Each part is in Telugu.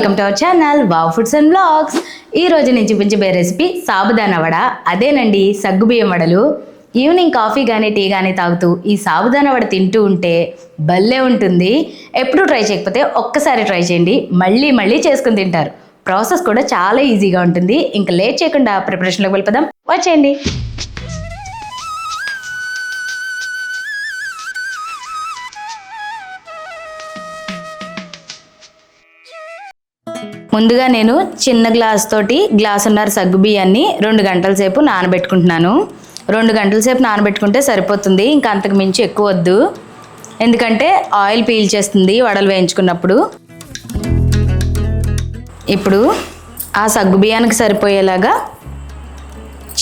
Welcome to our channel wow foods and blogs. ఈ రోజు నేను చూపించే రెసిపీ సాబుదానా వడ. అదేనండి, సగ్గుబియ్యం వడలు. ఈవినింగ్ కాఫీ కానీ టీ కానీ తాగుతూ ఈ సాబుదానా వడ తింటూ ఉంటే భలే ఉంటుంది. ఎప్పుడు ట్రై చేయకపోతే ఒక్కసారి ట్రై చేయండి, మళ్ళీ మళ్ళీ చేసుకుని తింటారు. ప్రాసెస్ కూడా చాలా ఈజీగా ఉంటుంది. ఇంకా లేట్ చేయకుండా ప్రిపరేషన్లోకి వెళ్ళిపోదాం, వచ్చేయండి. ముందుగా నేను చిన్న గ్లాస్ తోటి గ్లాసున్నర సగ్గుబియ్యాన్ని 2 గంటల సేపు నానబెట్టుకుంటున్నాను. 2 గంటల సేపు నానబెట్టుకుంటే సరిపోతుంది, ఇంకా అంతకు మించి ఎక్కువ వద్దు. ఎందుకంటే ఆయిల్ పీల్చేస్తుంది వడలు వేయించుకున్నప్పుడు. ఇప్పుడు ఆ సగ్గుబియ్యానికి సరిపోయేలాగా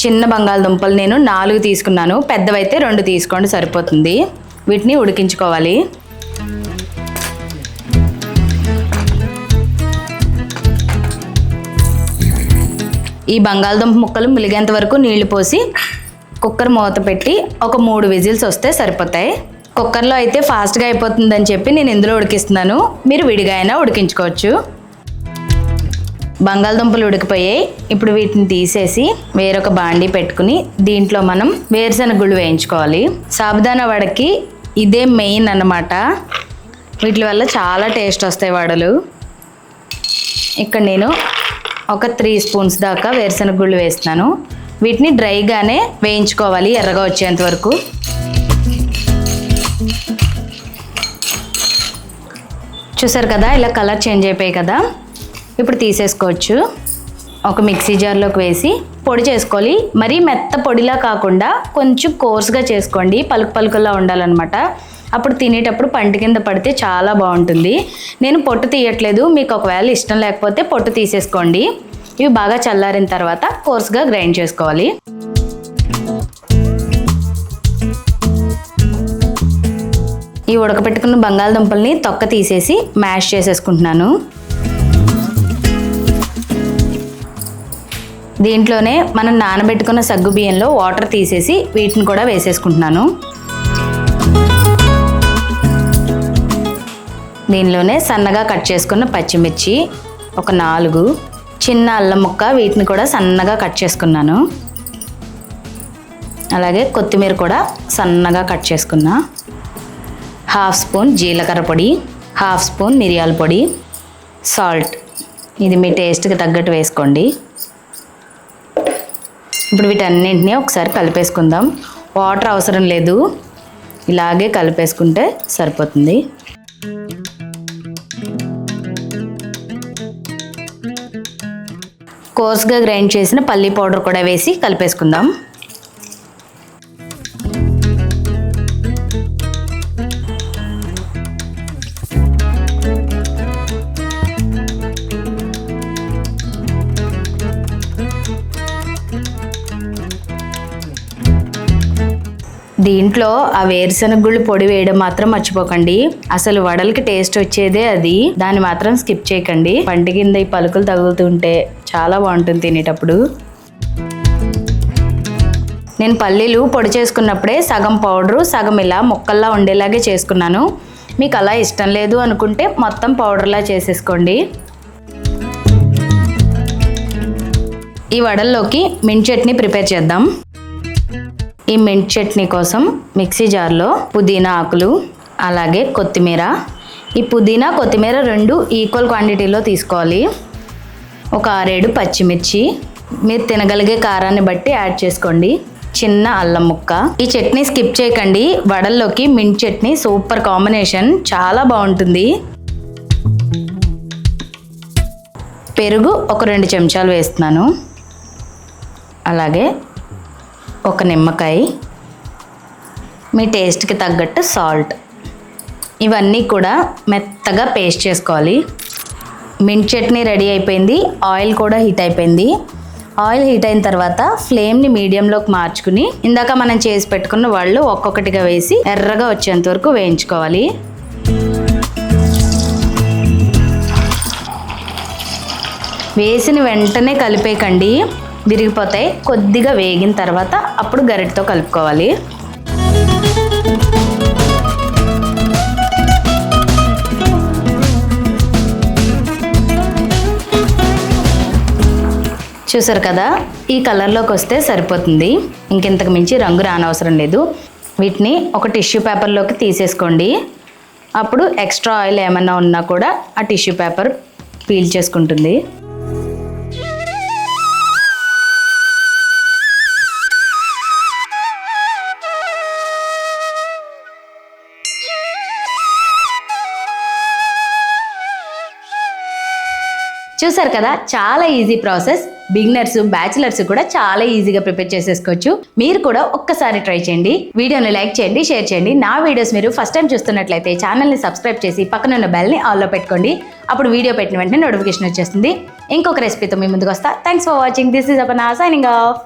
చిన్న బంగాళదుంపలు నేను 4 తీసుకున్నాను. పెద్దవైతే 2 తీసుకోండి, సరిపోతుంది. వీటిని ఉడికించుకోవాలి. ఈ బంగాళదుంప ముక్కలు ములిగేంత వరకు నీళ్లు పోసి కుక్కర్ మూత పెట్టి ఒక 3 విజిల్స్ వస్తే సరిపోతాయి. కుక్కర్లో అయితే ఫాస్ట్గా అయిపోతుందని చెప్పి నేను ఇందులో ఉడికిస్తున్నాను. మీరు విడిగా అయినా ఉడికించుకోవచ్చు. బంగాళదుంపలు ఉడికిపోయాయి. ఇప్పుడు వీటిని తీసేసి వేరొక బాండీ పెట్టుకుని దీంట్లో మనం వేరుశనగ గుళ్ళు వేయించుకోవాలి. సాబుదానా వడకి ఇదే మెయిన్ అన్నమాట. వీటి వల్ల చాలా టేస్ట్ వస్తాయి వడలు. ఇక్కడ నేను ఒక 3 స్పూన్స్ దాకా వేరుశనగ గుళ్ళు వేస్తున్నాను. వీటిని డ్రైగానే వేయించుకోవాలి, ఎర్రగా వచ్చేంత వరకు. చూసారు కదా, ఇలా కలర్ చేంజ్ అయిపోయాయి కదా. ఇప్పుడు తీసేసుకోవచ్చు. ఒక మిక్సీ జార్లోకి వేసి పొడి చేసుకోవాలి. మరీ మెత్త పొడిలా కాకుండా కొంచెం కోర్స్గా చేసుకోండి, పలుకు పలుకులా ఉండాలన్నమాట. అప్పుడు తినేటప్పుడు పంటి కింద పడితే చాలా బాగుంటుంది. నేను పొట్టు తీయట్లేదు, మీకు ఒకవేళ ఇష్టం లేకపోతే పొట్టు తీసేసుకోండి. ఇవి బాగా చల్లారిన తర్వాత కోర్స్గా గ్రైండ్ చేసుకోవాలి. ఈ ఉడకపెట్టుకున్న బంగాళదుంపల్ని తొక్క తీసేసి మ్యాష్ చేసేసుకుంటున్నాను. దీంట్లోనే మనం నానబెట్టుకున్న సగ్గు బియ్యంలో వాటర్ తీసేసి వీటిని కూడా వేసేసుకుంటున్నాను. దీనిలోనే సన్నగా కట్ చేసుకున్న పచ్చిమిర్చి ఒక 4, చిన్న అల్లం ముక్క, వీటిని కూడా సన్నగా కట్ చేసుకున్నాను. అలాగే కొత్తిమీర కూడా సన్నగా కట్ చేసుకున్నా. 1/2 స్పూన్ జీలకర్ర పొడి, 1/2 స్పూన్ మిరియాల పొడి, సాల్ట్, ఇది మీ టేస్ట్కి తగ్గట్టు వేసుకోండి. ఇప్పుడు వీటన్నింటినీ ఒకసారి కలిపేసుకుందాం. వాటర్ అవసరం లేదు, ఇలాగే కలిపేసుకుంటే సరిపోతుంది. కోర్స్గా గ్రైండ్ చేసిన పల్లీ పౌడర్ కూడా వేసి కలిపేసుకుందాం. దీంట్లో ఆ వేరుశనగ గుళ్ళు పొడి వేయడం మాత్రం మర్చిపోకండి. అసలు వడలకి టేస్ట్ వచ్చేదే అది, దాన్ని మాత్రం స్కిప్ చేయకండి. పంటి కింద ఈ పలుకులు తగులుతుంటే చాలా బాగుంటుంది తినేటప్పుడు. నేను పల్లీలు పొడి చేసుకున్నప్పుడే సగం పౌడరు సగం ఇలా ముక్కల్లా ఉండేలాగే చేసుకున్నాను. మీకు అలా ఇష్టం లేదు అనుకుంటే మొత్తం పౌడర్లా చేసేసుకోండి. ఈ వడల్లోకి మింట్ చట్నీ ప్రిపేర్ చేద్దాం. ఈ మింట్ చట్నీ కోసం మిక్సీ జార్లో పుదీనా ఆకులు, అలాగే కొత్తిమీర. ఈ పుదీనా కొత్తిమీర 2 ఈక్వల్ క్వాంటిటీలో తీసుకోవాలి. ఒక 6-7 పచ్చిమిర్చి, మీరు తినగలిగే కారాన్ని బట్టి యాడ్ చేసుకోండి. చిన్న అల్లం ముక్క. ఈ చట్నీ స్కిప్ చేయకండి, వడల్లోకి మింట్ చట్నీ సూపర్ కాంబినేషన్, చాలా బాగుంటుంది. పెరుగు ఒక 2 చెంచాలు వేస్తున్నాను. అలాగే ఒక నిమ్మకాయ, మీ టేస్ట్కి తగ్గట్టు సాల్ట్. ఇవన్నీ కూడా మెత్తగా పేస్ట్ చేసుకోవాలి. మింట్ చట్నీ రెడీ అయిపోయింది. ఆయిల్ కూడా హీట్ అయిపోయింది. ఆయిల్ హీట్ అయిన తర్వాత ఫ్లేమ్ని మీడియంలోకి మార్చుకుని ఇందాక మనం చేసి పెట్టుకున్న వాళ్ళు ఒక్కొక్కటిగా వేసి ఎర్రగా వచ్చేంత వరకు వేయించుకోవాలి. వేసిన వెంటనే కలిపేయకండి, విరిగిపోతాయి. కొద్దిగా వేగిన తర్వాత అప్పుడు గరిటతో కలుపుకోవాలి. చూసారు కదా, ఈ కలర్లోకి వస్తే సరిపోతుంది. ఇంకెంతకు మించి రంగు రానవసరం లేదు. వీటిని ఒక టిష్యూ పేపర్లోకి తీసేసుకోండి. అప్పుడు ఎక్స్ట్రా ఆయిల్ ఏమన్నా ఉన్నా కూడా ఆ టిష్యూ పేపర్ పీల్ చేసుకుంటుంది. చూసారు కదా, చాలా ఈజీ ప్రాసెస్. బిగినర్స్, బ్యాచిలర్స్ కూడా చాలా ఈజీగా ప్రిపేర్ చేసేసుకోవచ్చు. మీరు కూడా ఒక్కసారి ట్రై చేయండి. వీడియోని లైక్ చేయండి, షేర్ చేయండి. నా వీడియోస్ మీరు ఫస్ట్ టైం చూస్తున్నట్లయితే ఛానల్ని సబ్స్క్రైబ్ చేసి పక్కన ఉన్న బెల్ని ఆల్లో పెట్టుకోండి. అప్పుడు వీడియో పెట్టిన వెంటనే నోటిఫికేషన్ వచ్చేస్తుంది. ఇంకొక రెసిపీతో మీ ముందుకు వస్తా. Thanks for watching. This is Aparna signing off.